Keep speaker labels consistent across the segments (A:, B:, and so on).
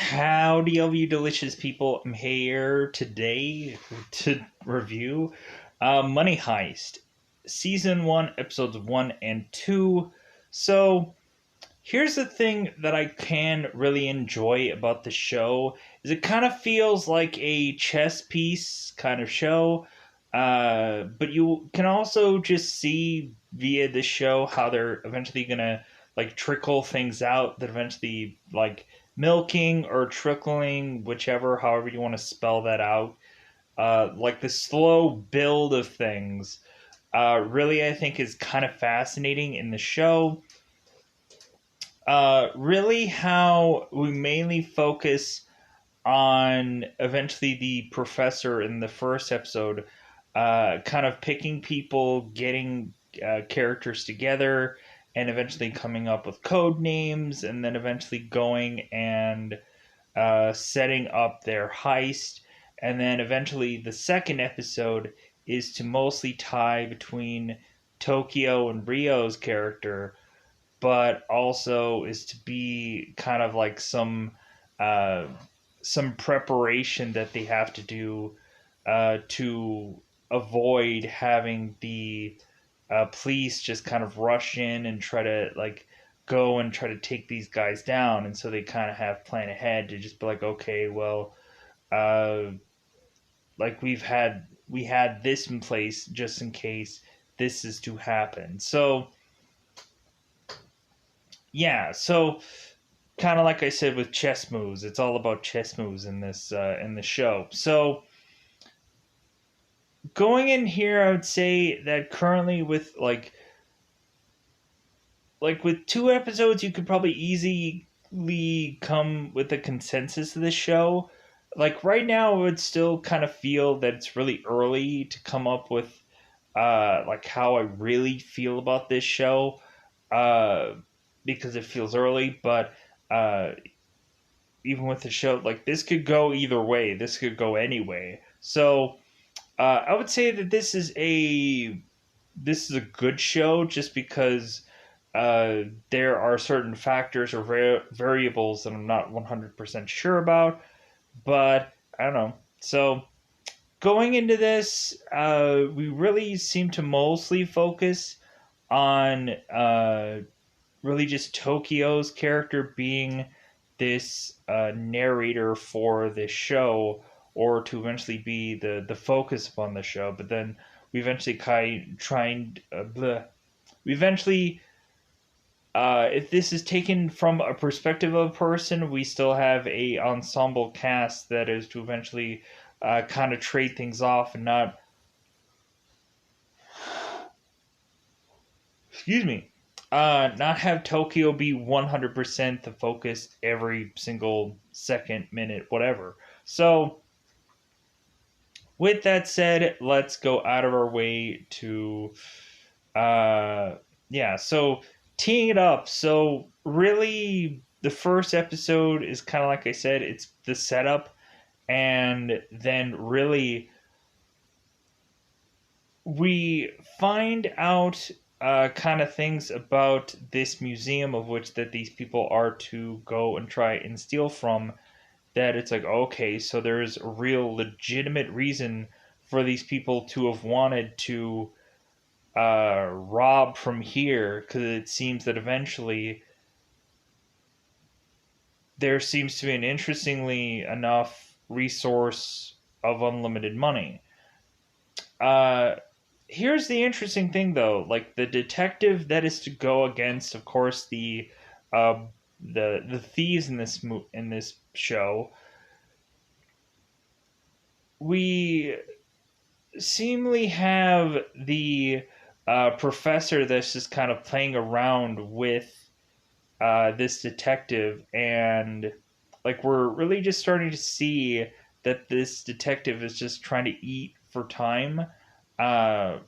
A: Howdy, all you delicious people. I'm here today to review Money Heist, Season 1, Episodes 1 and 2. So, here's the thing that I can really enjoy about the show is it kind of feels like a chess piece kind of show. But you can also just see via the show how they're eventually gonna trickle things out that eventually milking or trickling, whichever, however you want to spell that out. Like the slow build of things, really I think is kind of fascinating in the show. Really, how we mainly focus on eventually the professor in the first episode, kind of picking people, getting characters together, and eventually coming up with code names, and then eventually going and setting up their heist. And then eventually the second episode is to mostly tie between Tokyo and Rio's character, but also is to be kind of like uh, some preparation that they have to do to avoid having the police just kind of rush in and try to go and try to take these guys down. And so they kind of have plan ahead to just be like, okay, well, uh, we had this in place just in case this is to happen. So yeah, so kind of like I said with chess moves, it's all about chess moves in the show. So going in here, I would say that currently with with two episodes, you could probably easily come with a consensus of the show. Like right now, I would still kind of feel that it's really early to come up with how I really feel about this show, uh, because it feels early. But uh, even with the show, like this could go either way. This could go anyway. So I would say that this is a good show just because there are certain factors or variables that I'm not 100% sure about, but I don't know. So going into this, we really seem to mostly focus on really just Tokyo's character being this narrator for this show, or to eventually be the focus upon the show. But then we eventually we eventually, if this is taken from a perspective of a person, we still have a ensemble cast that is to eventually kind of trade things off and not, excuse me, not have Tokyo be 100% the focus every single second, minute, whatever. So, with that said, let's go out of our way to, uh, yeah, so teeing it up. So, really, the first episode is kind of like I said, it's the setup, and then really we find out kind of things about this museum of which that these people are to go and try and steal from, that it's like, okay, so there's a real legitimate reason for these people to have wanted to rob from here, because it seems that eventually there seems to be an interestingly enough resource of unlimited money. uh Here's the interesting thing, though. Like the detective that is to go against, of course, uh, the thieves in in this show, we seemingly have the professor that's just kind of playing around with this detective, and we're really just starting to see that this detective is just trying to eat for time. Uh,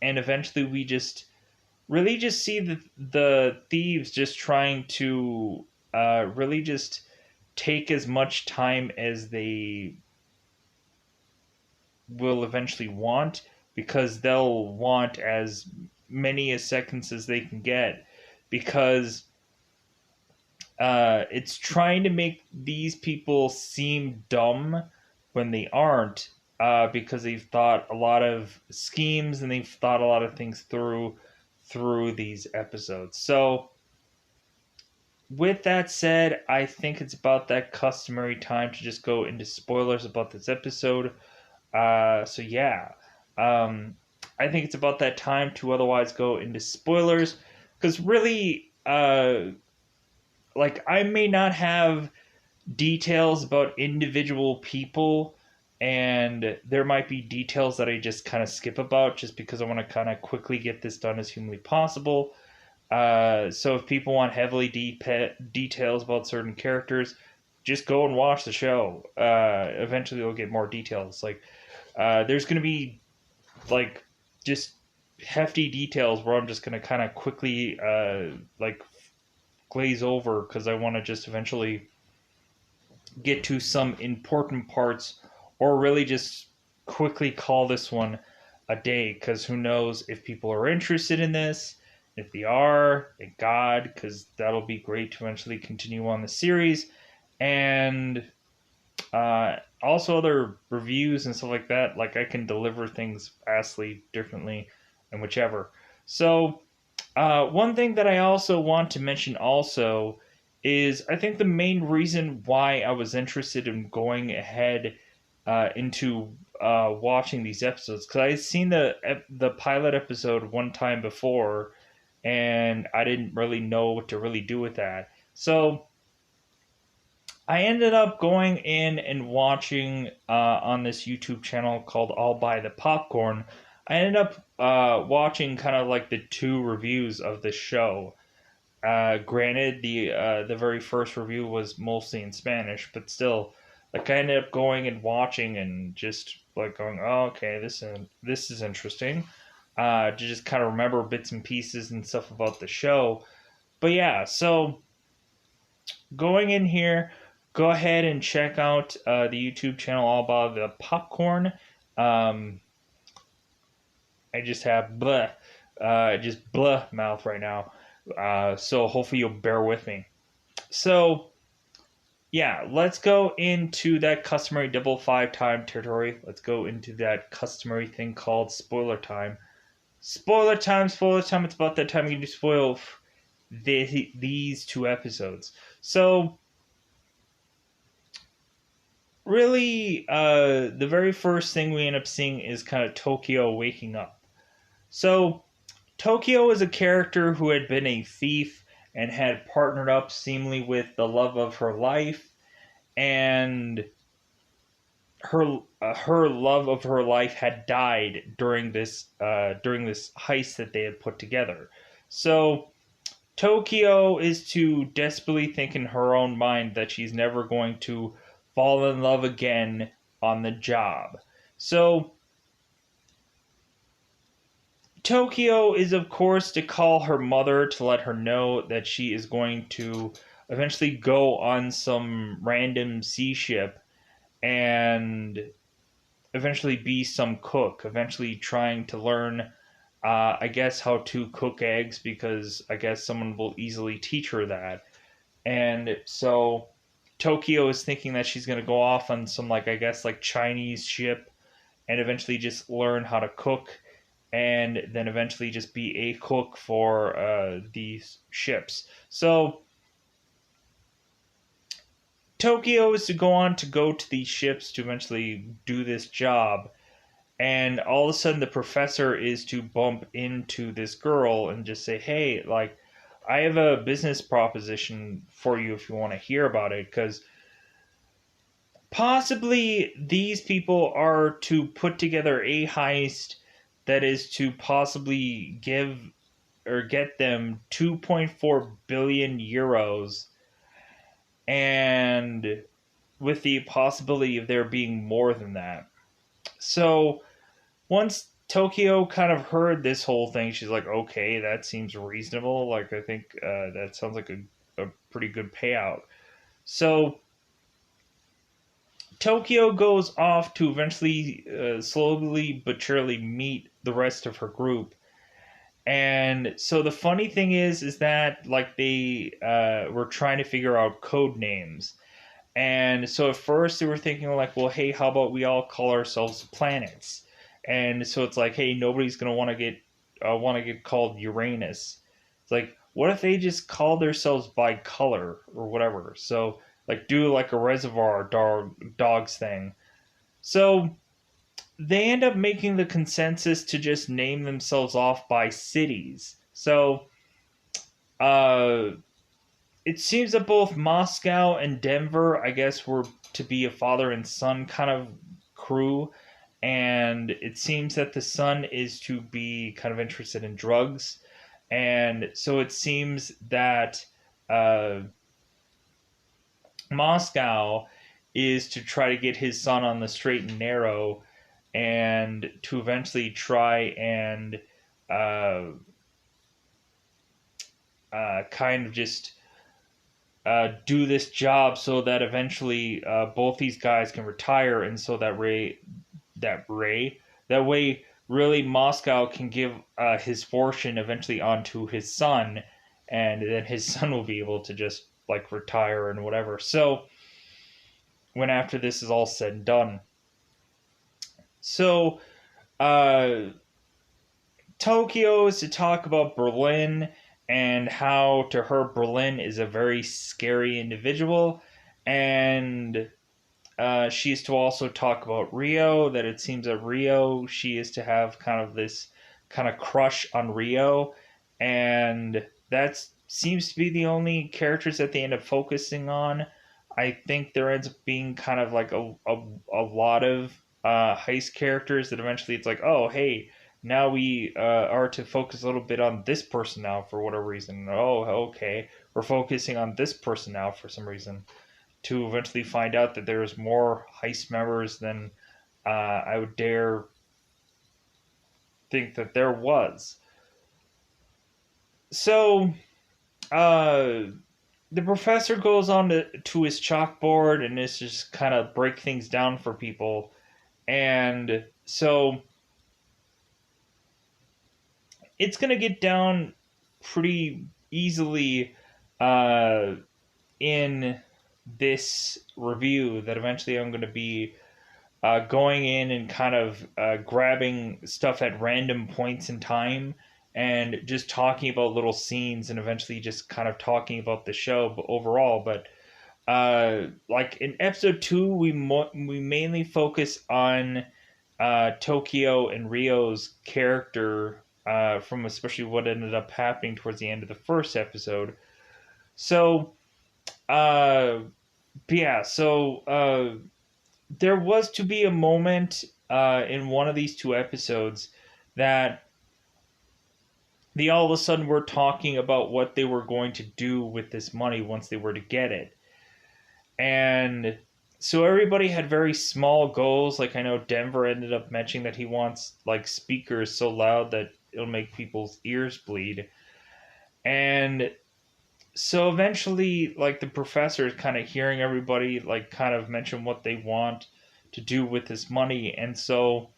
A: and eventually we just really just see the thieves just trying to really just take as much time as they will eventually want, because they'll want as many as seconds as they can get, because It's trying to make these people seem dumb when they aren't, because they've thought a lot of schemes and they've thought a lot of things through these episodes. So, with that said, I think it's about that customary time to just go into spoilers about this episode. So yeah, um, I think it's about that time to otherwise go into spoilers, because really, like I may not have details about individual people, and there might be details that I just kind of skip about just because I want to kind of quickly get this done as humanly possible. So if people want heavily details about certain characters, just go and watch the show. Eventually, you'll get more details. Like there's going to be like just hefty details where I'm just going to kind of quickly like glaze over because I want to just eventually get to some important parts, or really just quickly call this one a day, because who knows if people are interested in this. If they are, thank God, because that'll be great to eventually continue on the series. And also other reviews and stuff like that. Like I can deliver things vastly differently and whichever. So one thing that I also want to mention also is I think the main reason why I was interested in going ahead into watching these episodes, because I had seen the pilot episode one time before, and I didn't really know what to really do with that. So I ended up going in and watching on this YouTube channel called I'll Buy the Popcorn. I ended up watching kind of like the two reviews of the show. Granted, the very first review was mostly in Spanish, but still, like I ended up going and watching and just like going, oh, okay, this is interesting. To just kind of remember bits and pieces and stuff about the show. But yeah, so going in here, go ahead and check out the YouTube channel All About the Popcorn. Um, I just have just blah mouth right now. So hopefully you'll bear with me. So yeah, let's go into that customary double five time territory. Let's go into that customary thing called spoiler time. Spoiler time, spoiler time. It's about that time you do spoil these two episodes. So really, the very first thing we end up seeing is kind of Tokyo waking up. So Tokyo is a character who had been a thief and had partnered up seemingly with the love of her life, and her love of her life had died during this heist that they had put together. So Tokyo is to desperately think in her own mind that she's never going to fall in love again on the job. So Tokyo is, of course, to call her mother to let her know that she is going to eventually go on some random sea ship and eventually be some cook, eventually trying to learn, I guess, how to cook eggs, because I guess someone will easily teach her that. And so Tokyo is thinking that she's going to go off on some, like, I guess, like Chinese ship and eventually just learn how to cook, and then eventually just be a cook for these ships. So Tokyo is to go to these ships to eventually do this job, and all of a sudden the professor is to bump into this girl and just say, hey, like, I have a business proposition for you if you want to hear about it, because possibly these people are to put together a heist that is to possibly give or get them 2.4 billion euros, and with the possibility of there being more than that. So once Tokyo kind of heard this whole thing, she's like, okay, that seems reasonable. Like, I think that sounds like a pretty good payout. So Tokyo goes off to eventually, slowly but surely, meet the rest of her group. And so the funny thing is that like they were trying to figure out code names. And so at first they were thinking like, well, hey, how about we all call ourselves planets? And so it's like, hey, nobody's gonna want to get called Uranus. It's like, what if they just call themselves by color or whatever? So like do like a reservoir dogs thing. So they end up making the consensus to just name themselves off by cities. So uh it seems that both Moscow and Denver, I guess, were to be a father and son kind of crew. And it seems that the son is to be kind of interested in drugs. And so it seems that uh, Moscow is to try to get his son on the straight and narrow and to eventually try and uh, kind of just do this job so that eventually both these guys can retire, and so that way really Moscow can give his fortune eventually onto his son, and then his son will be able to just like retire and whatever. So when after this is all said and done, so uh, Tokyo is to talk about Berlin and how to her Berlin is a very scary individual, and she is to also talk about Rio. That it seems that Rio, she is to have kind of this kind of crush on Rio, and that seems to be the only characters that they end up focusing on. I think there ends up being kind of like a lot of heist characters that eventually it's like, oh, hey, now we are to focus a little bit on this person now for whatever reason. Oh, okay. We're focusing on this person now for some reason to eventually find out that there's more heist members than I would dare think that there was. So uh, the professor goes on to his chalkboard and is just kind of break things down for people. And so it's going to get down pretty easily uh, in this review that eventually I'm going to be going in and kind of grabbing stuff at random points in time and just talking about little scenes and eventually just kind of talking about the show overall. But like in episode 2, we mainly focus on Tokyo and Rio's character from especially what ended up happening towards the end of the first episode. So, uh, yeah, so there was to be a moment in one of these two episodes that they all of a sudden were talking about what they were going to do with this money once they were to get it. And so everybody had very small goals. Like I know Denver ended up mentioning that he wants like speakers so loud that it'll make people's ears bleed. And so eventually like the professor is kind of hearing everybody like kind of mention what they want to do with this money. And so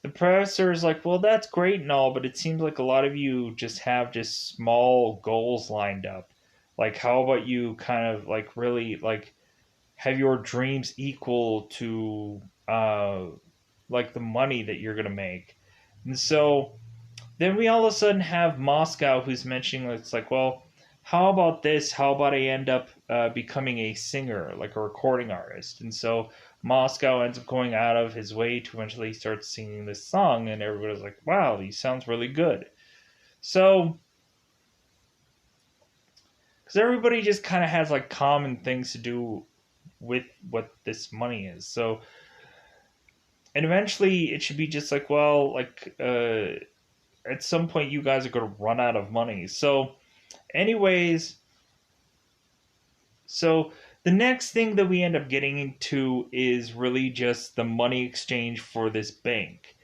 A: the professor is like, well, that's great and all, but it seems like a lot of you just have just small goals lined up. Like, how about you kind of like really like have your dreams equal to like the money that you're gonna make? And so then we all of a sudden have Moscow who's mentioning it's like, well, how about this? How about I end up becoming a singer, like a recording artist? And so Moscow ends up going out of his way to eventually start singing this song, and everybody's like, wow, he sounds really good. So, because everybody just kind of has like common things to do with what this money is. So, and eventually it should be just like, well, like, at some point you guys are going to run out of money. So, anyways, so the next thing that we end up getting into is really just the money exchange for this bank.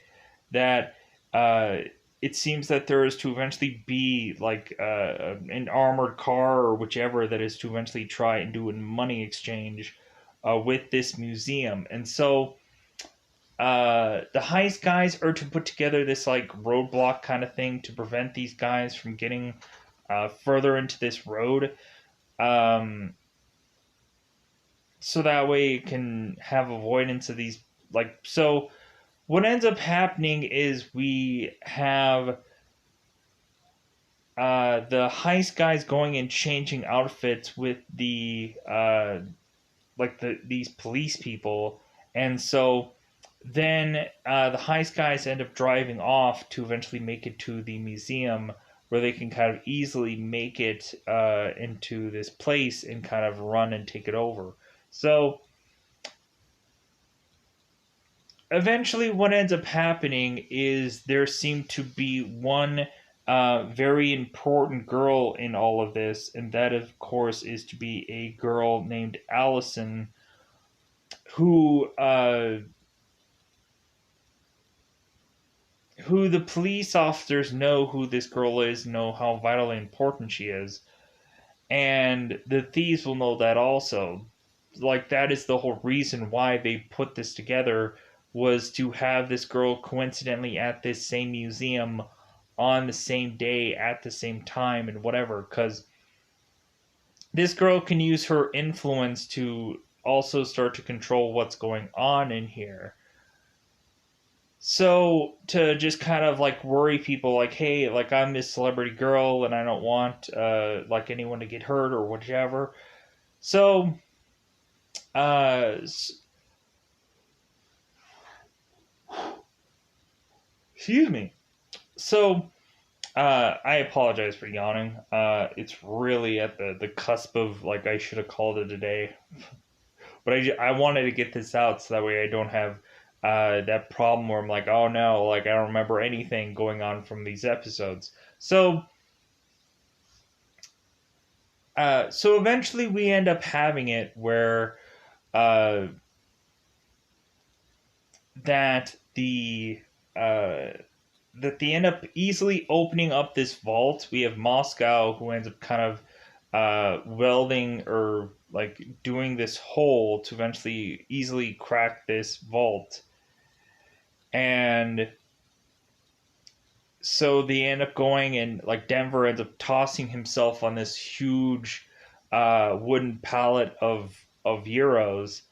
A: That uh, it seems that there is to eventually be like an armored car or whichever that is to eventually try and do a money exchange with this museum. And so the heist guys are to put together this like roadblock kind of thing to prevent these guys from getting further into this road. Um, so that way it can have avoidance of these like so what ends up happening is we have the heist guys going and changing outfits with the these police people, and so then the heist guys end up driving off to eventually make it to the museum where they can kind of easily make it into this place and kind of run and take it over. So eventually what ends up happening is there seemed to be one very important girl in all of this, and that of course is to be a girl named Allison, who who the police officers know who this girl is, know how vitally important she is, and the thieves will know that also. Like that is the whole reason why they put this together, was to have this girl coincidentally at this same museum on the same day at the same time and whatever, because this girl can use her influence to also start to control what's going on in here. So to just kind of like worry people, like, hey, like I'm this celebrity girl and I don't want like anyone to get hurt or whatever. So uh excuse me. So I apologize for yawning. It's really at the cusp of like I should have called it a day, but I wanted to get this out so that way I don't have that problem where I'm like, oh no, like I don't remember anything going on from these episodes. So eventually we end up having it where uh, that the uh, that they end up easily opening up this vault. We have Moscow who ends up kind of welding or like doing this hole to eventually easily crack this vault. And so they end up going and like Denver ends up tossing himself on this huge wooden pallet of euros.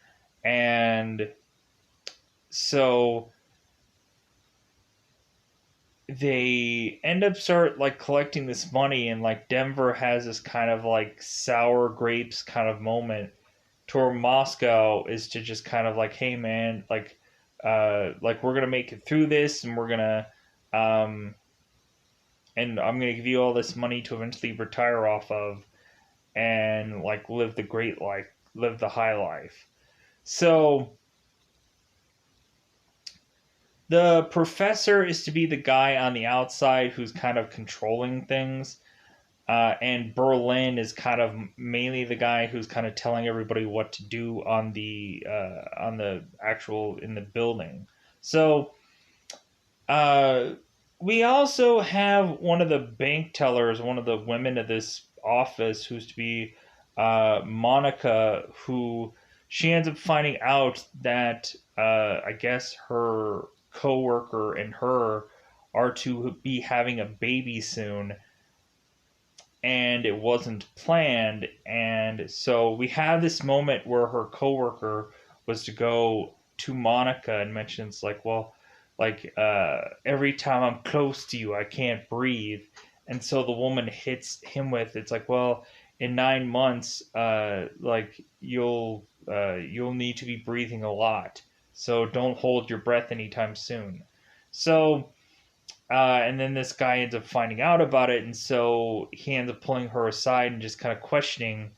A: And so they end up start like collecting this money, and like Denver has this kind of like sour grapes kind of moment to where Moscow is to just kind of like, hey man, like we're gonna make it through this, and we're gonna um and I'm gonna give you all this money to eventually retire off of and like live the great life, live the high life. So the professor is to be the guy on the outside who's kind of controlling things. And Berlin is kind of mainly the guy who's kind of telling everybody what to do on the actual in the building. So uh, we also have one of the bank tellers, one of the women of this office, who's to be Monica, who she ends up finding out that I guess her coworker and her are to be having a baby soon, and it wasn't planned. And so we have this moment where her coworker was to go to Monica and mentions like, well, like every time I'm close to you, I can't breathe. And so the woman hits him with, it's like, well, in 9 months, like you'll need to be breathing a lot, so don't hold your breath anytime soon. So and then this guy ends up finding out about it, and so he ends up pulling her aside and just kind of questioning.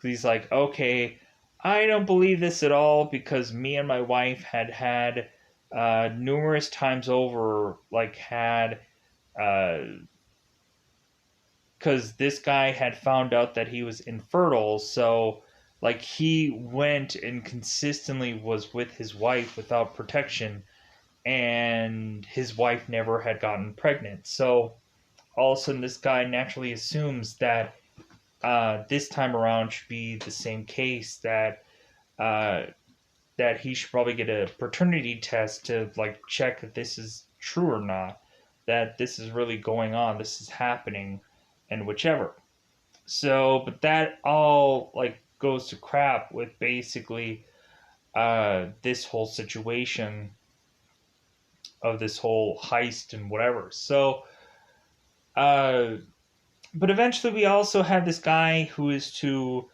A: He's like, okay, I don't believe this at all, because me and my wife had numerous times over, like, had, because this guy had found out that he was infertile, so, like, he went and consistently was with his wife without protection, and his wife never had gotten pregnant. So all of a sudden, this guy naturally assumes that this time around should be the same case, uh, that he should probably get a paternity test to like check that this is true or not, that this is really going on, this is happening, and whichever. So, but that all like goes to crap with basically this whole situation of this whole heist and whatever. So, uh, but eventually we also have this guy who is to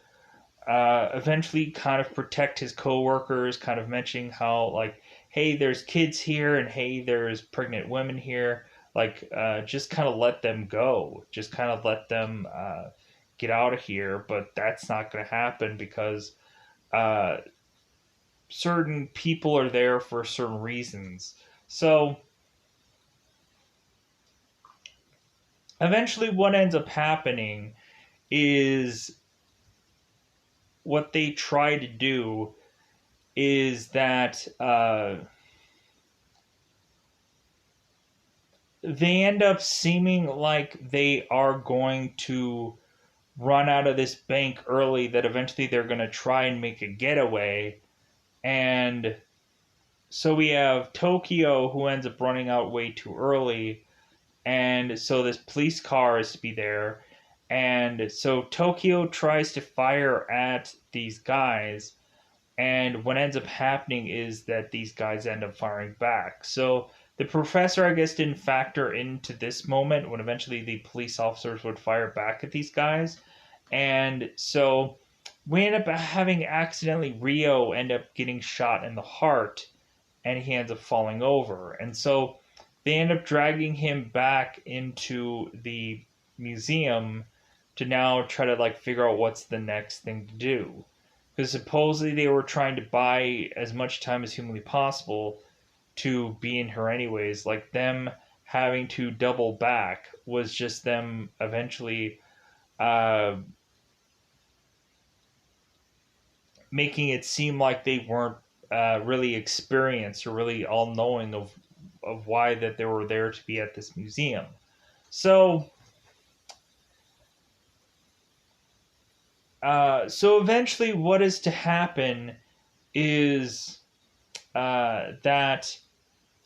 A: eventually kind of protect his coworkers, kind of mentioning how like, hey, there's kids here, and hey, there's pregnant women here. Like, just kind of let them go. Just kind of let them get out of here. But that's not going to happen because uh, certain people are there for certain reasons. So eventually, what ends up happening is what they try to do is that they end up seeming like they are going to run out of this bank early, that eventually they're going to try and make a getaway. And so we have Tokyo, who ends up running out way too early. And so this police car is to be there. And so Tokyo tries to fire at these guys. And what ends up happening is that these guys end up firing back. So the professor, I guess, didn't factor into this moment when eventually the police officers would fire back at these guys. And so we end up having accidentally Rio end up getting shot in the heart, and he ends up falling over. And so they end up dragging him back into the museum to now try to like figure out what's the next thing to do, because supposedly they were trying to buy as much time as humanly possible to be in her anyways. Like, them having to double back was just them eventually making it seem like they weren't really experienced or really all knowing of why that they were there to be at this museum. So so eventually what is to happen is that,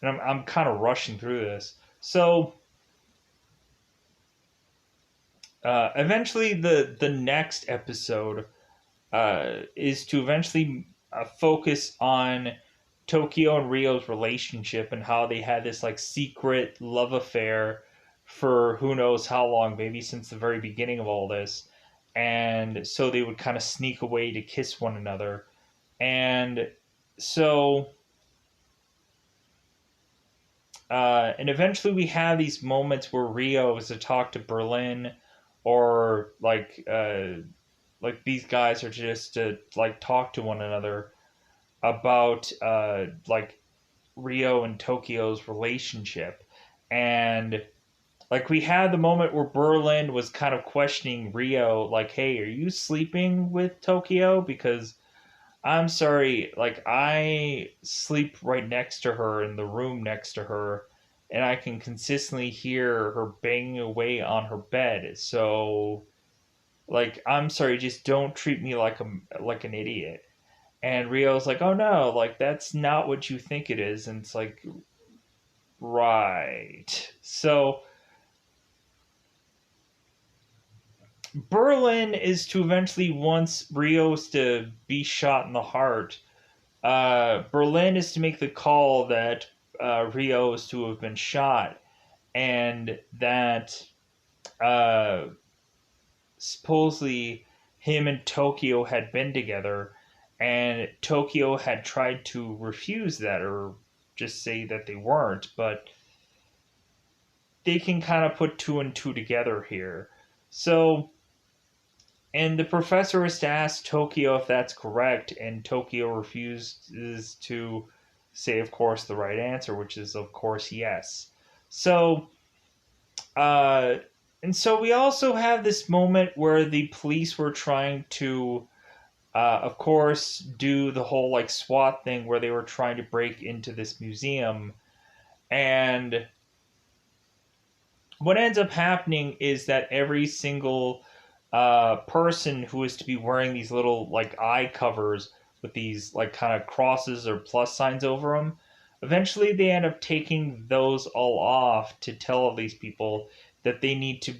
A: and I'm kind of rushing through this. So eventually the next episode is to eventually focus on Tokyo and Rio's relationship and how they had this like secret love affair for who knows how long, maybe since the very beginning of all this. And so they would kind of sneak away to kiss one another. And so and eventually we have these moments where Rio is to talk to Berlin, or like these guys are just to like talk to one another about like Rio and Tokyo's relationship. And like we had the moment where Berlin was kind of questioning Rio, like, hey, are you sleeping with Tokyo? Because I'm sorry, like I sleep right next to her in the room next to her, and I can consistently hear her banging away on her bed. So like, I'm sorry, just don't treat me like an idiot. And Rio's like, oh no, like that's not what you think it is. And it's like, right. So Berlin is to eventually, once Rio's to be shot in the heart, Berlin is to make the call that Rio is to have been shot, and that uh, supposedly him and Tokyo had been together, and Tokyo had tried to refuse that or just say that they weren't, but they can kind of put two and two together here. So, and the professor is to ask Tokyo if that's correct, and Tokyo refuses to say, of course, the right answer, which is, of course, yes. So, uh, and so we also have this moment where the police were trying to, of course, do the whole like SWAT thing where they were trying to break into this museum. And what ends up happening is that every single person who is to be wearing these little like eye covers with these like kind of crosses or plus signs over them. Eventually, they end up taking those all off to tell all these people that they need to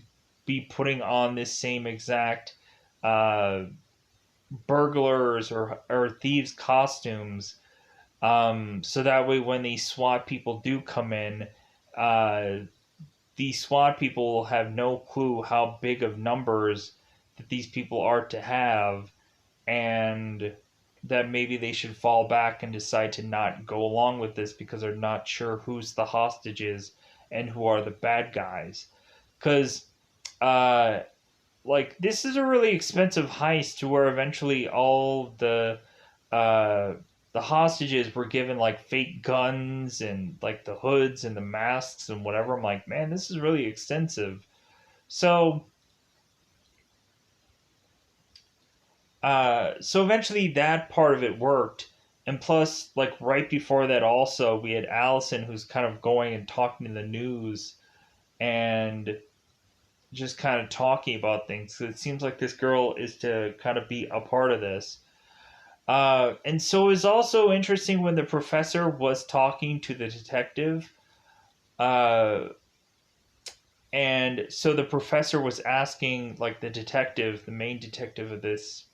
A: be putting on this same exact uh, burglars or thieves costumes, so that way when these SWAT people do come in, uh, the SWAT people will have no clue how big of numbers that these people are to have, and that maybe they should fall back and decide to not go along with this because they're not sure who's the hostages and who are the bad guys. Because, uh, like, this is a really expensive heist to where eventually all uh, the hostages were given like fake guns and like the hoods and the masks and whatever. I'm like, man, this is really extensive. So so eventually that part of it worked. And plus, like right before that, also we had Allison who's kind of going and talking to the news and just kind of talking about things. So it seems like this girl is to kind of be a part of this. And so it was also interesting when the professor was talking to the detective. Uh, and so the professor was asking, like, the detective, the main detective of this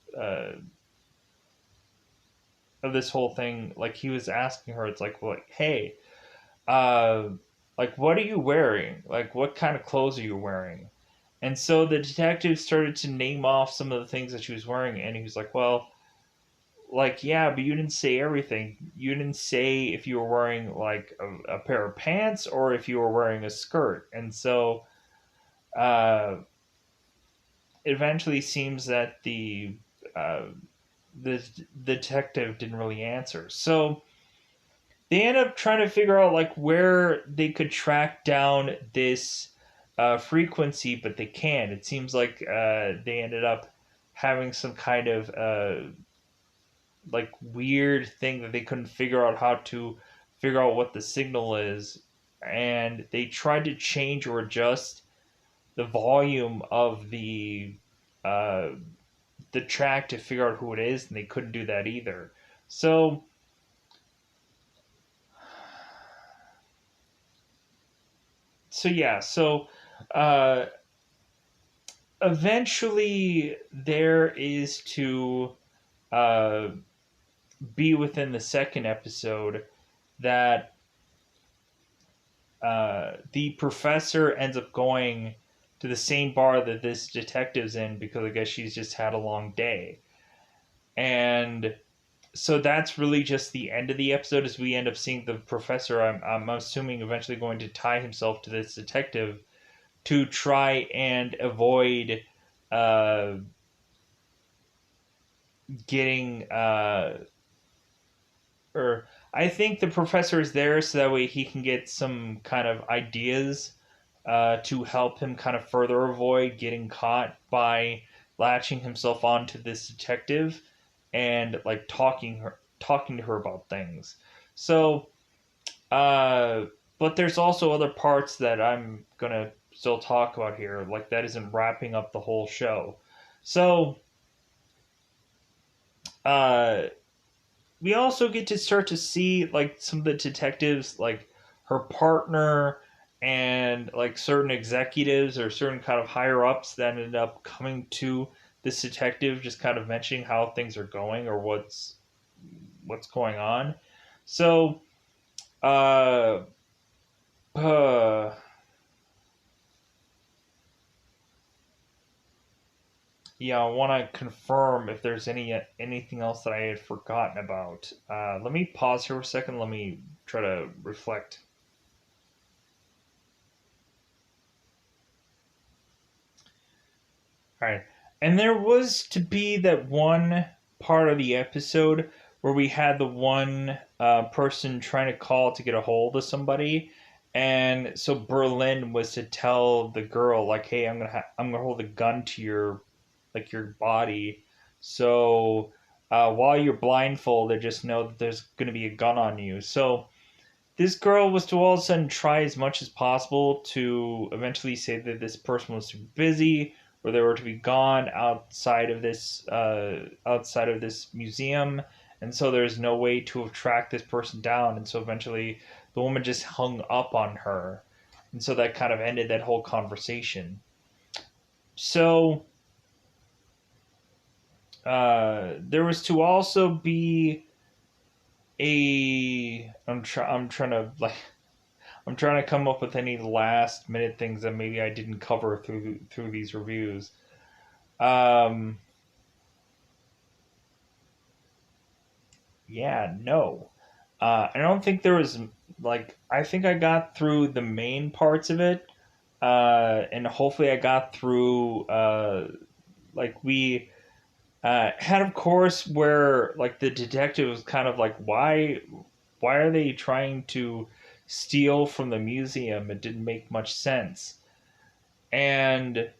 A: whole thing, like, he was asking her, it's like, hey, uh, like, what are you wearing? Like, what kind of clothes are you wearing? And so the detective started to name off some of the things that she was wearing, and he was like, well, like, yeah, but you didn't say everything. You didn't say if you were wearing like a pair of pants or if you were wearing a skirt. And so uh, it eventually seems that uh, the detective didn't really answer. So they end up trying to figure out like where they could track down this frequency, but they can't. It seems like they ended up having some kind of like weird thing that they couldn't figure out how to figure out what the signal is, and they tried to change or adjust the volume of uh, the track to figure out who it is, and they couldn't do that either. So so uh, eventually there is to uh, be within the second episode that the professor ends up going to the same bar that this detective's in because I guess she's just had a long day. And so that's really just the end of the episode as we end up seeing the professor, I'm assuming, eventually going to tie himself to this detective to try and avoid uh, getting or I think the professor is there so that way he can get some kind of ideas to help him kind of further avoid getting caught by latching himself onto this detective and like talking to her about things. So, uh, but there's also other parts that I'm gonna still talk about here, like that isn't wrapping up the whole show. So, uh, we also get to start to see like some of the detectives, like her partner and like certain executives or certain kind of higher ups that ended up coming to this detective, just kind of mentioning how things are going or what's going on. So, uh, uh yeah, I want to confirm if there's anything else that I had forgotten about. Let me pause here for a second. Let me try to reflect. All right. And there was to be that one part of the episode where we had the one person trying to call to get a hold of somebody. And so Berlin was to tell the girl, like, hey, I'm gonna hold a gun to your body. So while you're blindfolded, just know that there's gonna be a gun on you. So this girl was to all of a sudden try as much as possible to eventually say that this person was too busy or they were to be gone outside of this museum, and so there's no way to track this person down, and so eventually the woman just hung up on her, and so that kind of ended that whole conversation. So there was to also be I'm trying to I'm trying to come up with any last minute things that maybe I didn't cover through these reviews. Um, yeah, no. I don't think there was I think I got through the main parts of it, and hopefully I got through we had of course where like the detective was kind of like why are they trying to steal from the museum? It didn't make much sense, and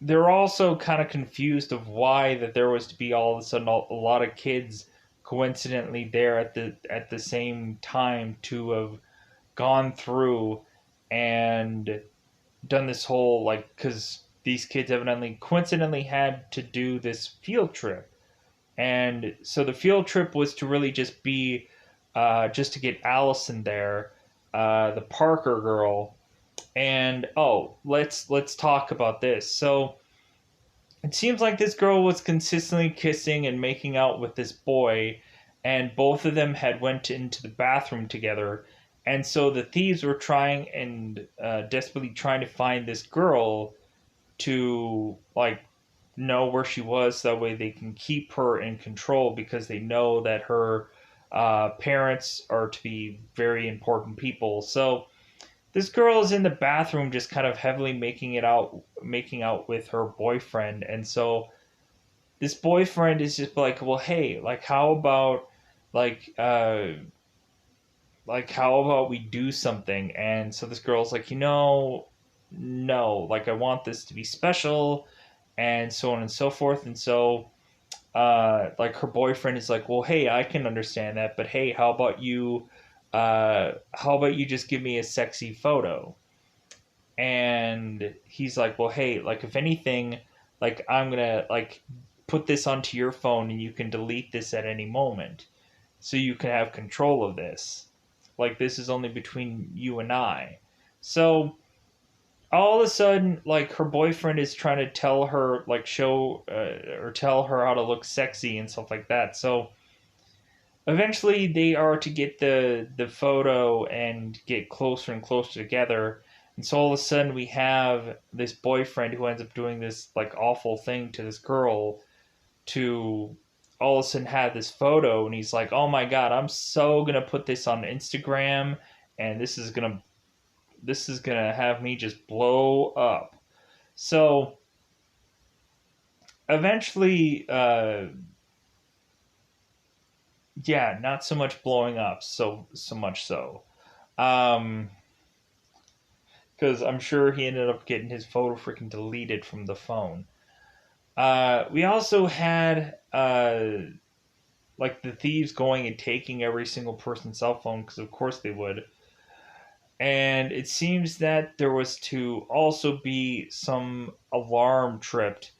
A: they're also kind of confused of why that there was to be all of a sudden a lot of kids coincidentally there at the same time to have gone through and done this whole because these kids evidently coincidentally had to do this field trip, and so the field trip was to really just be just to get Allison there, the Parker girl. And oh, let's talk about this. So it seems like this girl was consistently kissing and making out with this boy, and both of them had went into the bathroom together. And so the thieves were trying and desperately trying to find this girl to know where she was, so that way they can keep her in control, because they know that her parents are to be very important people. So this girl is in the bathroom just kind of heavily making out with her boyfriend, and so this boyfriend is just like, well, hey, how about like uh how about we do something? And so this girl's like, no, I want this to be special, and so on and so forth. And so her boyfriend is like, well, hey, I can understand that, but hey, how about you just give me a sexy photo? And he's like, well, hey, if anything, I'm gonna put this onto your phone, and you can delete this at any moment, so you can have control of this. This is only between you and I. So all of a sudden, her boyfriend is trying to tell her show or tell her how to look sexy and stuff like that. So eventually they are to get the photo and get closer and closer together. And so all of a sudden we have this boyfriend who ends up doing this awful thing to this girl, to all of a sudden have this photo, and he's like, oh my god, I'm so gonna put this on Instagram, and this is gonna have me just blow up. So eventually yeah, not so much blowing up, so much so. Um, because I'm sure he ended up getting his photo freaking deleted from the phone. We also had the thieves going and taking every single person's cell phone, because of course they would. And it seems that there was to also be some alarm tripped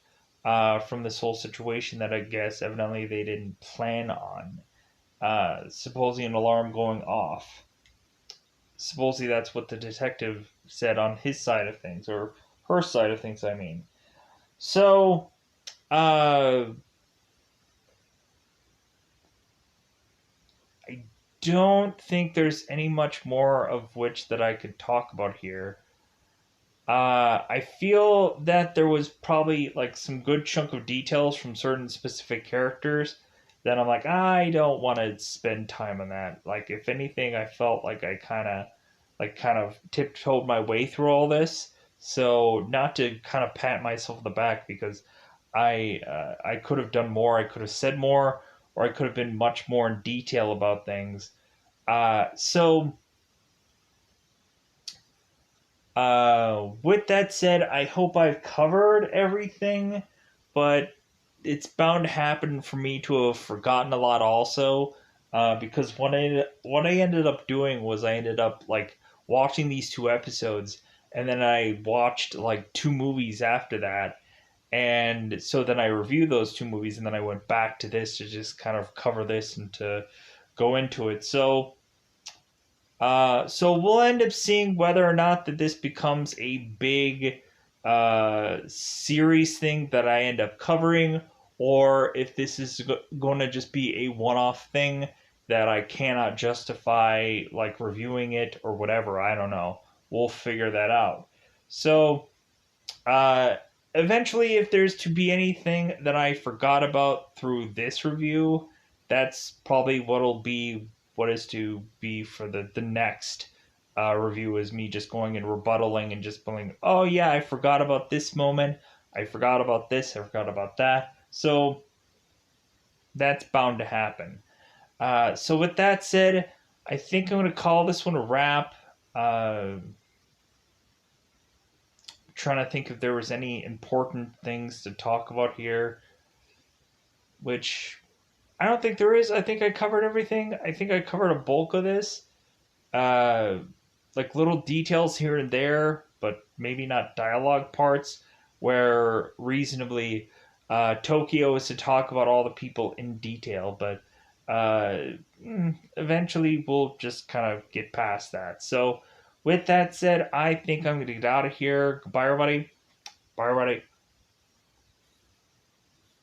A: from this whole situation that I guess evidently they didn't plan on. Supposedly an alarm going off. Supposedly that's what the detective said on his side of things, or her side of things, I mean. So, I don't think there's any much more of which that I could talk about here. I feel that there was probably some good chunk of details from certain specific characters that I'm like, I don't want to spend time on that. If anything, I felt like I kind of tiptoed my way through all this. So not to kind of pat myself on the back, because I could have done more. I could have said more, or I could have been much more in detail about things. So with that said, I hope I've covered everything, but it's bound to happen for me to have forgotten a lot also. Because what I ended up doing was I ended up watching these two episodes, and then I watched two movies after that, And so then I reviewed those two movies, and then I went back to this to just kind of cover this and to go into it. So we'll end up seeing whether or not that this becomes a big series thing that I end up covering, or if this is going to just be a one-off thing that I cannot justify like reviewing it or whatever. I don't know. We'll figure that out. So uh, eventually, if there's to be anything that I forgot about through this review, that's probably what'll be what is to be for the next review is me just going and rebuttaling and just going, oh yeah, I forgot about this moment. I forgot about this. I forgot about that. So that's bound to happen. So with that said, I think I'm going to call this one a wrap. Trying to think if there was any important things to talk about here, which I don't think there is. I think I covered everything. I think I covered a bulk of this. Uh, like little details here and there, but maybe not dialogue parts where reasonably Tokyo is to talk about all the people in detail, but eventually we'll just kind of get past that. So, with that said, I think I'm going to get out of here. Goodbye, everybody. Bye, everybody.